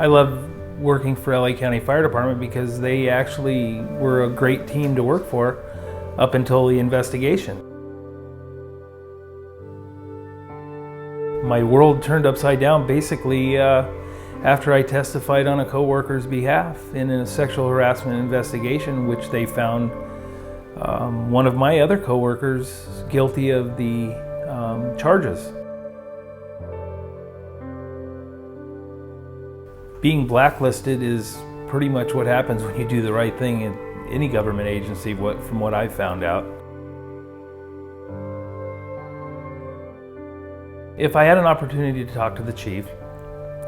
I love working for LA County Fire Department because they actually were a great team to work for up until the investigation. My world turned upside down basically after I testified on a coworker's behalf in a sexual harassment investigation, which they found one of my other coworkers guilty of the charges. Being blacklisted is pretty much what happens when you do the right thing in any government agency, from what I've found out. If I had an opportunity to talk to the chief,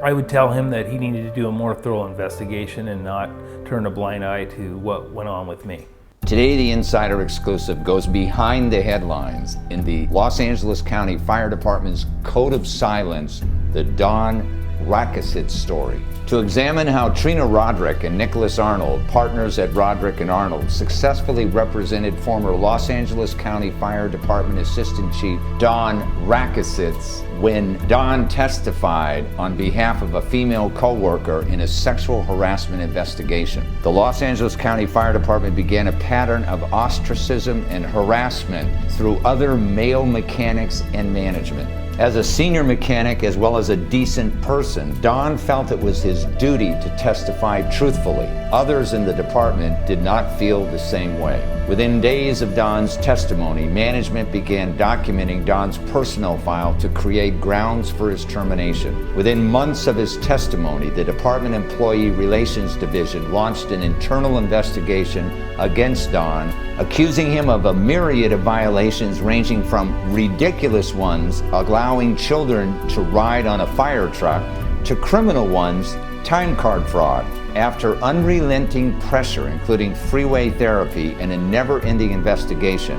I would tell him that he needed to do a more thorough investigation and not turn a blind eye to what went on with me. Today, the Insider Exclusive goes behind the headlines in the Los Angeles County Fire Department's Code of Silence, the Don Rakisits story. To examine how Trina Roderick and Nikolas Arnold, partners at Roderick and Arnold, successfully represented former Los Angeles County Fire Department Assistant Chief Don Rakisits when Don testified on behalf of a female co-worker in a sexual harassment investigation. The Los Angeles County Fire Department began a pattern of ostracism and harassment through other male mechanics and management. As a senior mechanic as well as a decent person, Don felt it was his duty to testify truthfully. Others in the department did not feel the same way. Within days of Don's testimony, management began documenting Don's personnel file to create grounds for his termination. Within months of his testimony, the Department Employee Relations Division launched an internal investigation against Don, accusing him of a myriad of violations ranging from ridiculous ones, allowing children to ride on a fire truck, to criminal ones, time card fraud. After unrelenting pressure, including freeway therapy and a never-ending investigation,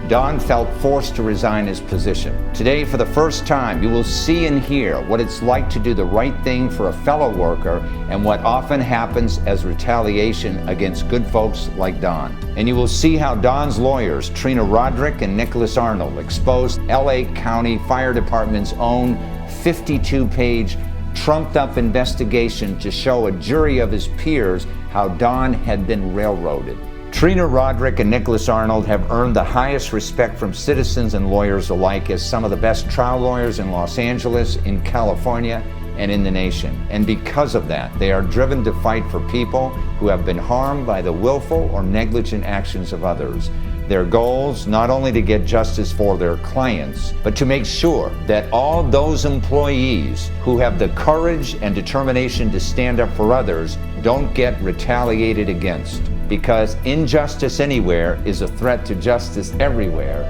Don felt forced to resign his position. Today, for the first time, you will see and hear what it's like to do the right thing for a fellow worker and what often happens as retaliation against good folks like Don. And you will see how Don's lawyers, Trina Roderick and Nikolas Arnold, exposed LA County Fire Department's own 52-page trumped-up investigation to show a jury of his peers how Don had been railroaded. Trina Roderick and Nikolas Arnold have earned the highest respect from citizens and lawyers alike as some of the best trial lawyers in Los Angeles, in California, and in the nation. And because of that, they are driven to fight for people who have been harmed by the willful or negligent actions of others. Their goals, not only to get justice for their clients, but to make sure that all those employees who have the courage and determination to stand up for others don't get retaliated against. Because injustice anywhere is a threat to justice everywhere,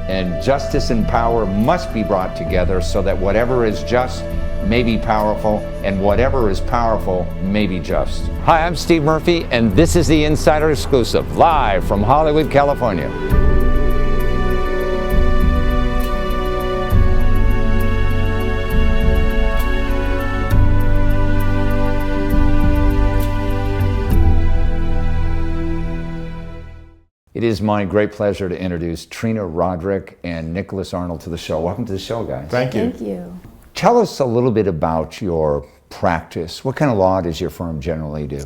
and justice and power must be brought together so that whatever is just may be powerful, and whatever is powerful may be just. Hi, I'm Steve Murphy, and this is the Insider Exclusive, live from Hollywood, California. It is my great pleasure to introduce Trina Roderick and Nikolas Arnold to the show. Welcome to the show, guys. Thank you. Thank you. Tell us a little bit about your practice. What kind of law does your firm generally do?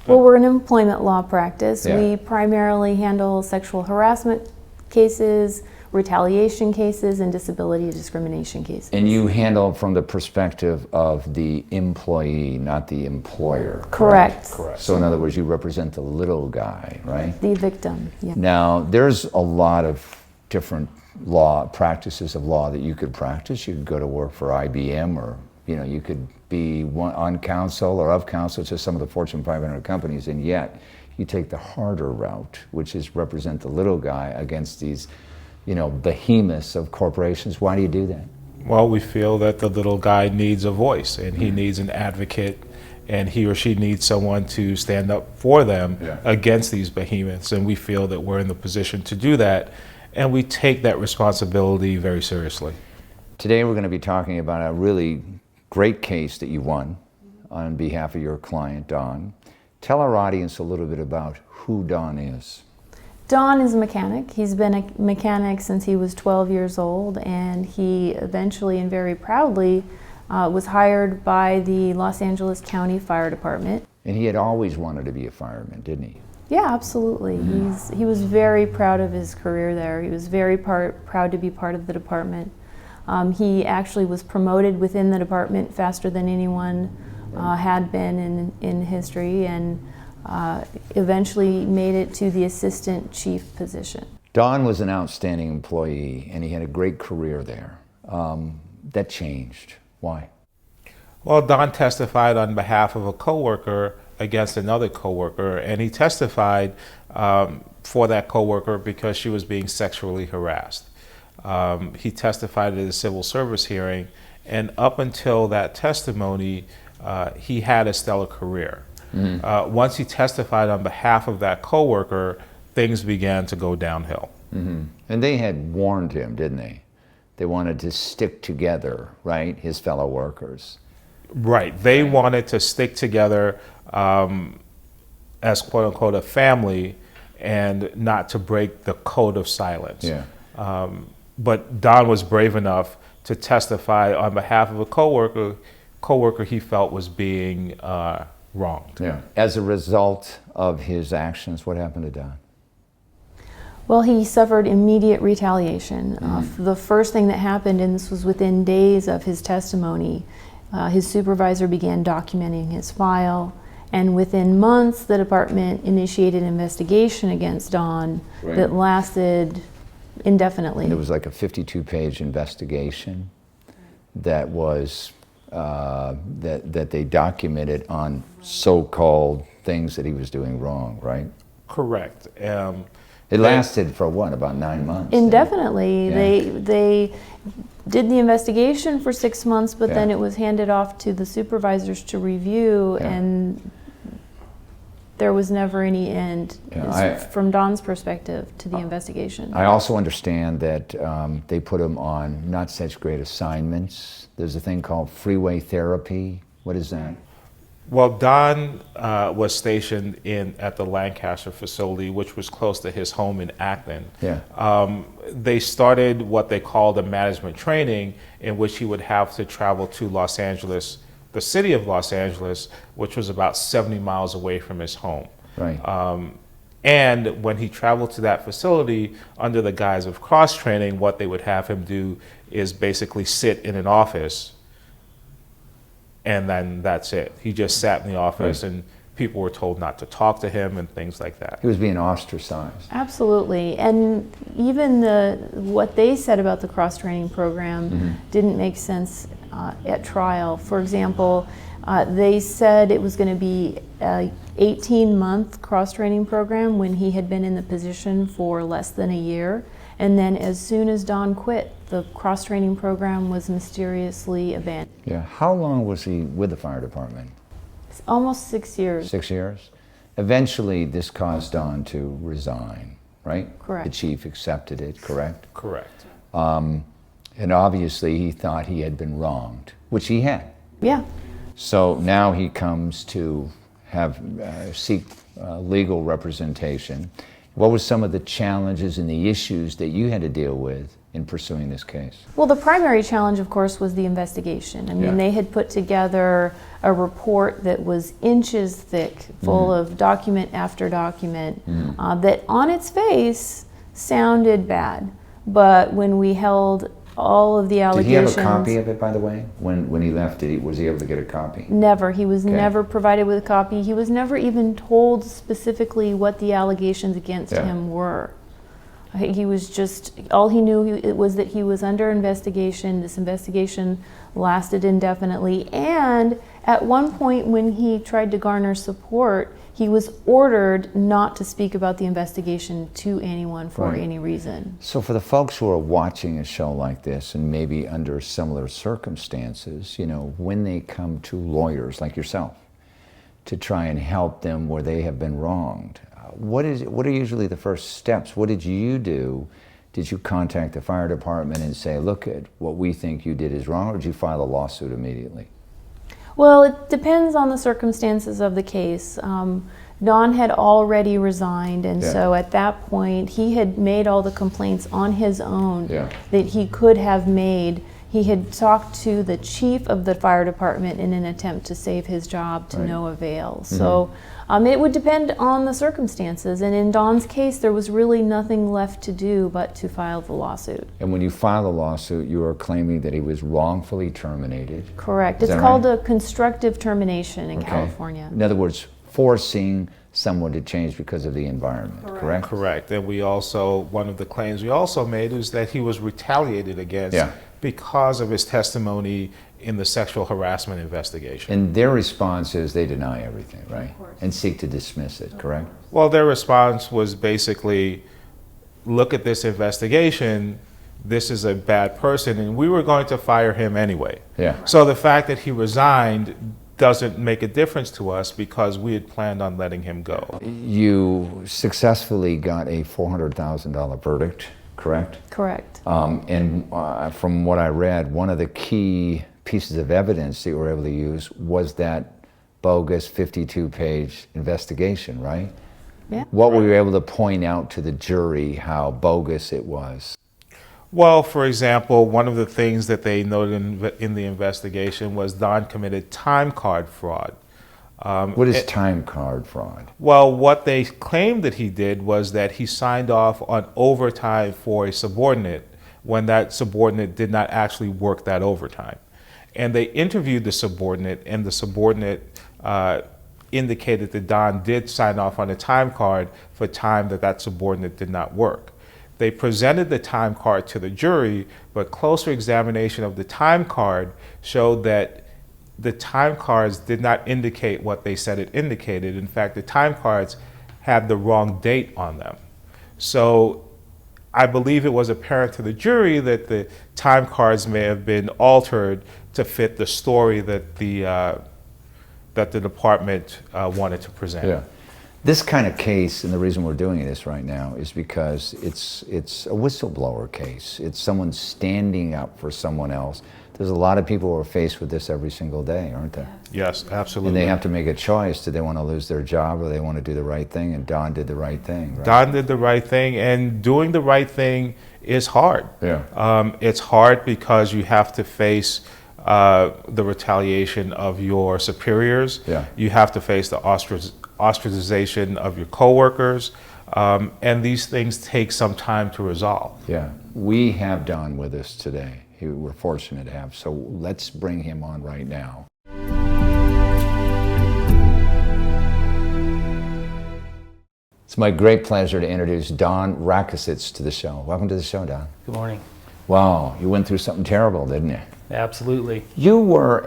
Well, we're an employment law practice. Yeah. We primarily handle sexual harassment cases, retaliation cases, and disability discrimination cases. And you handle from the perspective of the employee, not the employer. Correct. Correct. So in other words, you represent the little guy, right? The victim, yeah. Now, there's a lot of different law practices of law that you could practice. You could go to work for IBM, or you could be on counsel or of counsel to some of the Fortune 500 companies, and yet you take the harder route, which is represent the little guy against these behemoths of corporations. Why do you do that? Well, we feel that the little guy needs a voice, and he needs an advocate, and he or she needs someone to stand up for them against these behemoths, and we feel that we're in the position to do that, and we take that responsibility very seriously. Today we're going to be talking about a really great case that you won on behalf of your client, Don. Tell our audience a little bit about who Don is. Don is a mechanic. He's been a mechanic since he was 12 years old, and he eventually and very proudly was hired by the Los Angeles County Fire Department. And he had always wanted to be a fireman, didn't he? Yeah, absolutely. He was very proud of his career there. He was very proud to be part of the department. He actually was promoted within the department faster than anyone had been in history, and eventually made it to the assistant chief position. Don was an outstanding employee, and he had a great career there. That changed. Why? Well, Don testified on behalf of a coworker against another coworker, and he testified for that coworker because she was being sexually harassed. He testified at a civil service hearing, and up until that testimony, he had a stellar career. Once he testified on behalf of that coworker, things began to go downhill. And they had warned him, didn't they? They wanted to stick together, right? His fellow workers. Right. They wanted to stick together as quote unquote a family and not to break the code of silence. Yeah. But Don was brave enough to testify on behalf of a coworker he felt was being wronged. Yeah. As a result of his actions, what happened to Don? Well, he suffered immediate retaliation. The first thing that happened, and this was within days of his testimony, his supervisor began documenting his file, and within months the department initiated an investigation against Don that lasted indefinitely. It was like a 52-page investigation that was that they documented on so-called things that he was doing wrong, right? Correct. It lasted for what, about 9 months? Indefinitely. Yeah. They did the investigation for 6 months, but then Yeah. it was handed off to the supervisors to review, Yeah. and there was never any end, from Don's perspective, to the investigation. I also understand that they put him on not such great assignments. There's a thing called freeway therapy. What is that? Well, Don was stationed at the Lancaster facility, which was close to his home in Acton. Yeah. They started what they called a management training, in which he would have to travel to Los Angeles, the city of Los Angeles, which was about 70 miles away from his home. Right. And when he traveled to that facility, under the guise of cross-training, what they would have him do is basically sit in an office, and then that's it. He just sat in the office, and people were told not to talk to him and things like that. He was being ostracized. Absolutely, and even what they said about the cross-training program didn't make sense at trial. For example, they said it was going to be an 18-month cross-training program when he had been in the position for less than a year. And then as soon as Don quit, the cross-training program was mysteriously abandoned. Yeah. How long was he with the fire department? It's almost 6 years. 6 years? Eventually, this caused Don to resign, right? Correct. The chief accepted it, correct? Correct. And obviously, he thought he had been wronged, which he had. Yeah. So now he comes to seek legal representation. What were some of the challenges and the issues that you had to deal with in pursuing this case? Well, the primary challenge, of course, was the investigation. I mean, they had put together a report that was inches thick, full of document after document, that on its face sounded bad. But when we held all of the allegations... Did he have a copy of it, by the way? When he left, was he able to get a copy? Never. He was never provided with a copy. He was never even told specifically what the allegations against him were. He was just, all he knew it was that he was under investigation. This investigation lasted indefinitely, and at one point when he tried to garner support, he was ordered not to speak about the investigation to anyone for any reason. So for the folks who are watching a show like this and maybe under similar circumstances, you know, when they come to lawyers like yourself to try and help them where they have been wronged, what are usually the first steps? What did you do? Did you contact the fire department and say, look, at what we think you did is wrong, or did you file a lawsuit immediately? Well, it depends on the circumstances of the case. Don had already resigned, and so at that point he had made all the complaints on his own that he could have made He had talked to the chief of the fire department in an attempt to save his job to no avail. So it would depend on the circumstances. And in Don's case, there was really nothing left to do but to file the lawsuit. And when you file the lawsuit, you are claiming that he was wrongfully terminated. Correct. Is It's that called right? a constructive termination in California. In other words, forcing someone to change because of the environment, correct? Correct. And we also, one of the claims we also made was that he was retaliated against because of his testimony in the sexual harassment investigation. And their response is they deny everything, right? And seek to dismiss it, correct? Well, their response was basically, look at this investigation, this is a bad person, and we were going to fire him anyway. Yeah. So the fact that he resigned doesn't make a difference to us because we had planned on letting him go. You successfully got a $400,000 verdict, correct? Correct. From what I read, one of the key pieces of evidence that you were able to use was that bogus 52-page investigation, right? Yeah. What were you able to point out to the jury how bogus it was? Well, for example, one of the things that they noted in the investigation was Don committed time card fraud. What is time card fraud? Well, what they claimed that he did was that he signed off on overtime for a subordinate when that subordinate did not actually work that overtime. And they interviewed the subordinate, and the subordinate indicated that Don did sign off on a time card for time that that subordinate did not work. They presented the time card to the jury, but closer examination of the time card showed that the time cards did not indicate what they said it indicated. In fact, the time cards had the wrong date on them. So I believe it was apparent to the jury that the time cards may have been altered to fit the story that the department wanted to present. Yeah. This kind of case, and the reason we're doing this right now, is because it's a whistleblower case. It's someone standing up for someone else. There's a lot of people who are faced with this every single day, aren't there? Yes, absolutely. And they have to make a choice. Do they want to lose their job or they want to do the right thing? And Don did the right thing, right? Don did the right thing, and doing the right thing is hard. Yeah. It's hard because you have to face the retaliation of your superiors. Yeah. You have to face the ostracization of your coworkers, and these things take some time to resolve. Yeah. We have Don with us today. We're fortunate to have. So let's bring him on right now. It's my great pleasure to introduce Don Rakisits to the show. Welcome to the show, Don. Good morning. Wow, you went through something terrible, didn't you? Absolutely. You were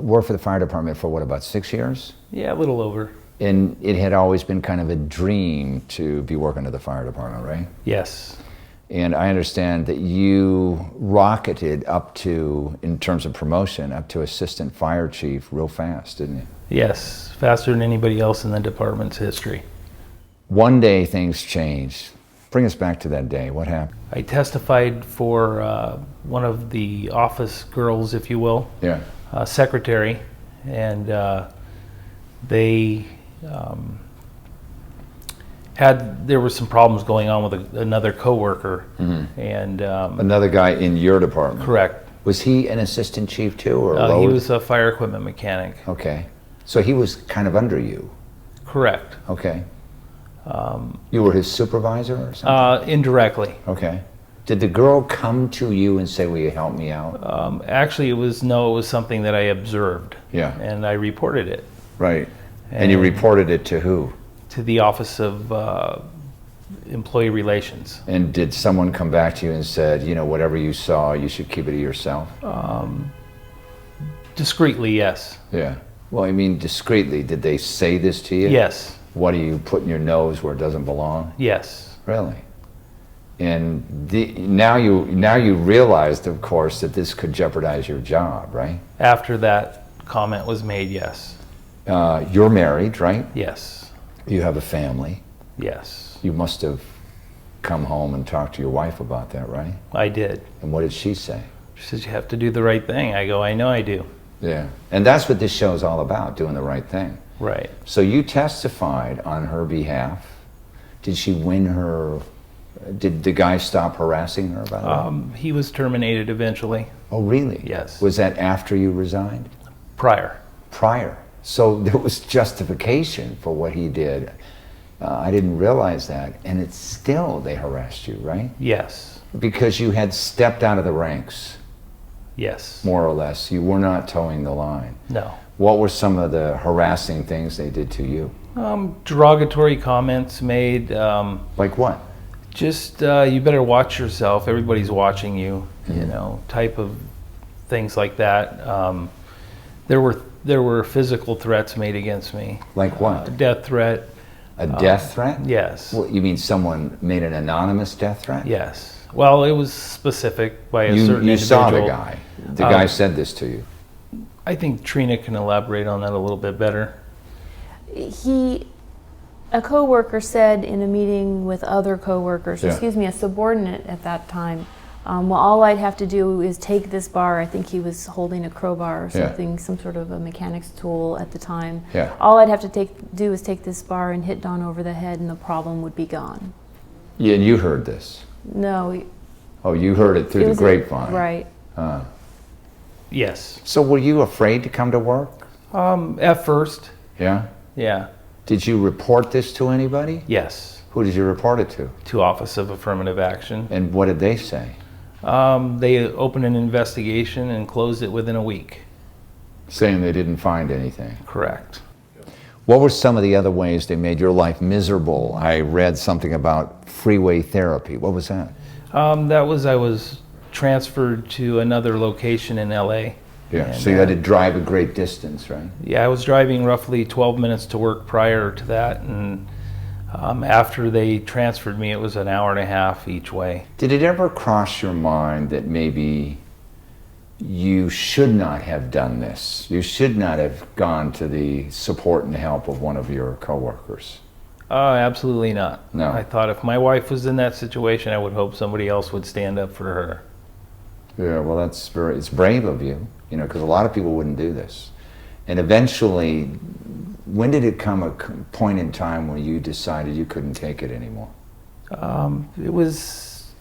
worked for the fire department for what, about 6 years? Yeah, a little over. And it had always been kind of a dream to be working at the fire department, right? Yes. And I understand that you rocketed up to, in terms of promotion, up to assistant fire chief real fast, didn't you? Yes, faster than anybody else in the department's history. One day things changed. Bring us back to that day. What happened? I testified for one of the office girls, if you will, Yeah. secretary, and they there were some problems going on with another coworker, and Another guy in your department? correct. Was he an assistant chief too, or He lower? was a fire equipment mechanic. Okay. So he was kind of under you? Correct. Okay. You were his supervisor or something? Indirectly. Okay. Did the girl come to you and say, will you help me out? Actually, it was something that I observed. Yeah. And I reported it Right. And you reported it to who? to the Office of Employee Relations. And did someone come back to you and said, you know, whatever you saw, you should keep it to yourself? Discreetly, yes. Yeah. Well, I mean, discreetly, did they say this to you? Yes. What do you put in your nose where it doesn't belong? Yes. Really? And now you realized, of course, that this could jeopardize your job, right? After that comment was made, yes. You're married, right? Yes. You have a family. Yes. You must have come home and talked to your wife about that, right? I did. And what did she say? She says, you have to do the right thing. I go, I know I do. Yeah. And that's what this show is all about, doing the right thing. Right. So you testified on her behalf. Did she win her Did the guy stop harassing her about it? He was terminated eventually. Oh, really? Yes. Was that after you resigned? Prior. Prior. So there was justification for what he did. I didn't realize that. And it's still, they harassed you, right? Yes. Because you had stepped out of the ranks, Yes. more or less. You were not towing the line. No. What were some of the harassing things they did to you? Derogatory comments made. Like what? Just you better watch yourself. Everybody's watching you. You know, type of things like that. There were physical threats made against me. Like what? A death threat. A death threat? Yes. Well, you mean someone made an anonymous death threat? Yes. Well, it was specific by a certain You individual. saw the guy. The guy said this to you. I think Trina can elaborate on that a little bit better. A coworker said in a meeting with other coworkers, Yeah. excuse me, a subordinate at that time, well, all I'd have to do is take this bar. I think he was holding a crowbar or Yeah. something, some sort of a mechanic's tool at the time. Yeah. All I'd have to do is take this bar and hit Don over the head, and the problem would be gone. Yeah, and you heard this. No, Oh, you heard it through it the was grapevine. right. Yes. So were you afraid to come to work? At first, Yeah? yeah. Did you report this to anybody? Yes. Who did you report it to? To Office of Affirmative Action. And what did they say? They opened an investigation and closed it within a week. Saying they didn't find anything. Correct. What were some of the other ways they made your life miserable? I read something about freeway therapy. What was that? I was transferred to another location in LA. Yeah, And, so you had to drive a great distance, right? Yeah, I was driving roughly 12 minutes to work prior to that, and after they transferred me, it was an hour and a half each way. Did it ever cross your mind that maybe you should not have done this? You should not have gone to the support and help of one of your coworkers? Absolutely not. No. I thought if my wife was in that situation, I would hope somebody else would stand up for her. Yeah, well, it's brave of you, you know, because a lot of people wouldn't do this. And eventually, when did it come a point in time when you decided you couldn't take it anymore? It was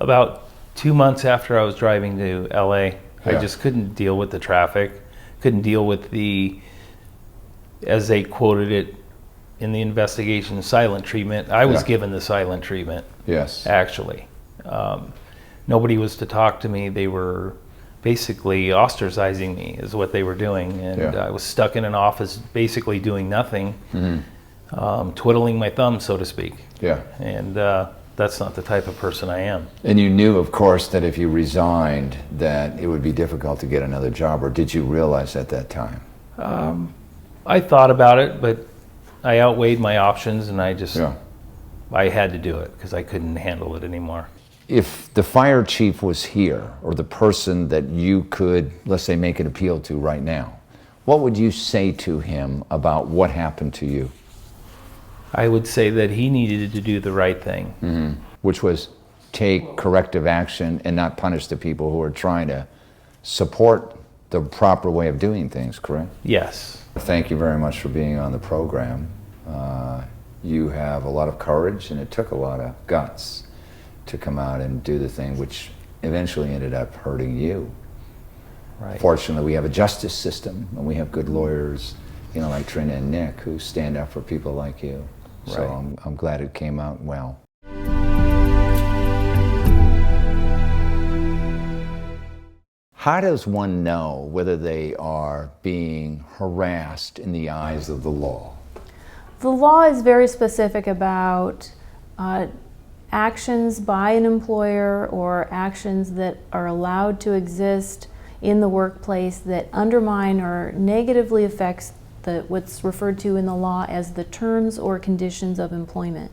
about 2 months after I was driving to LA. Yeah. I just couldn't deal with the traffic, couldn't deal with the, as they quoted it in the investigation, silent treatment. I was Yeah. given the silent treatment, Yes. actually. Nobody was to talk to me. They were basically ostracizing me is what they were doing. And Yeah. I was stuck in an office basically doing nothing, twiddling my thumbs, so to speak. Yeah. And that's not the type of person I am. And you knew, of course, that if you resigned, that it would be difficult to get another job, or did you realize at that time? I thought about it, but I outweighed my options, and Yeah. I had to do it because I couldn't handle it anymore. If the fire chief was here, or the person that you could, let's say, make an appeal to right now, what would you say to him about what happened to you? I would say that he needed to do the right thing. Which was take corrective action and not punish the people who are trying to support the proper way of doing things, correct? Yes. Thank you very much for being on the program. You have a lot of courage, and it took a lot of guts to come out and do the thing which eventually ended up hurting you. Right. Fortunately, we have a justice system, and we have good lawyers, you know, like Trina and Nick, who stand up for people like you. So Right. I'm glad it came out well. How does one know whether they are being harassed in the eyes of the law? The law is very specific about actions by an employer or actions that are allowed to exist in the workplace that undermine or negatively affects what's referred to in the law as the terms or conditions of employment.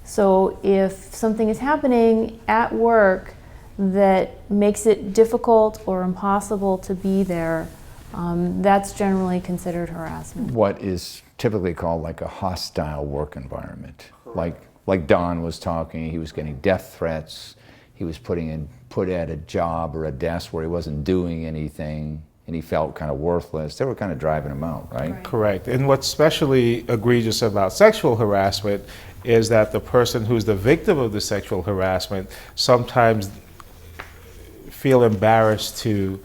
So if something is happening at work that makes it difficult or impossible to be there, that's generally considered harassment. What is typically called like a hostile work environment. Like Don was talking, he was getting death threats, he was put at a job or a desk where he wasn't doing anything, and he felt kind of worthless. They were kind of driving him out, right? Correct. And what's especially egregious about sexual harassment is that the person who's the victim of the sexual harassment sometimes feel embarrassed to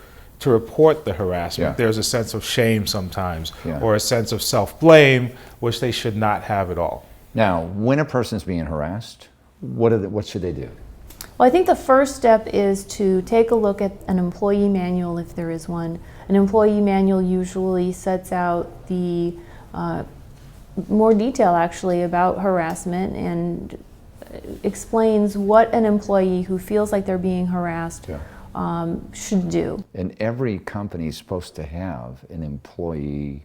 report the harassment. Yeah. There's a sense of shame sometimes, Yeah. or a sense of self-blame, which they should not have at all. Now, when a person's being harassed, what should they do? Well, I think the first step is to take a look at an employee manual if there is one. An employee manual usually sets out the more detail actually about harassment and explains what an employee who feels like they're being harassed should do. And every company is supposed to have an employee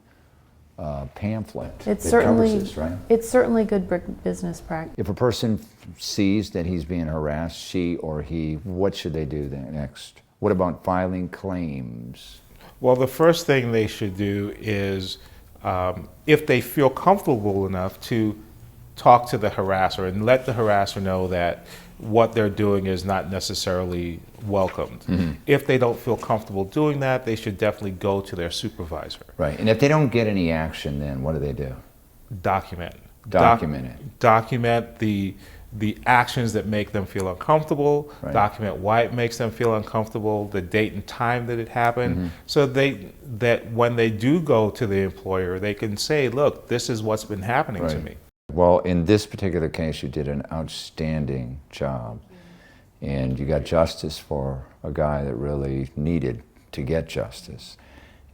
pamphlet It's that certainly covers this, right? It's certainly good business practice. If a person sees that he's being harassed, she or he, what should they do then next? What about filing claims? Well, the first thing they should do is, if they feel comfortable enough, to talk to the harasser and let the harasser know that what they're doing is not necessarily welcomed. Mm-hmm. If they don't feel comfortable doing that, they should definitely go to their supervisor. Right, and if they don't get any action, then what do they do? Document. Document it. Document the actions that make them feel uncomfortable, Right. document why it makes them feel uncomfortable, the date and time that it happened, Mm-hmm. so that when they do go to the employer, they can say, look, this is what's been happening to Right. me. Well, in this particular case, you did an outstanding job, and you got justice for a guy that really needed to get justice.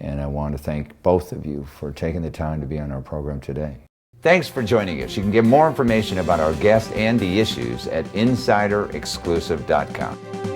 And I want to thank both of you for taking the time to be on our program today. Thanks for joining us. You can get more information about our guest and the issues at insiderexclusive.com.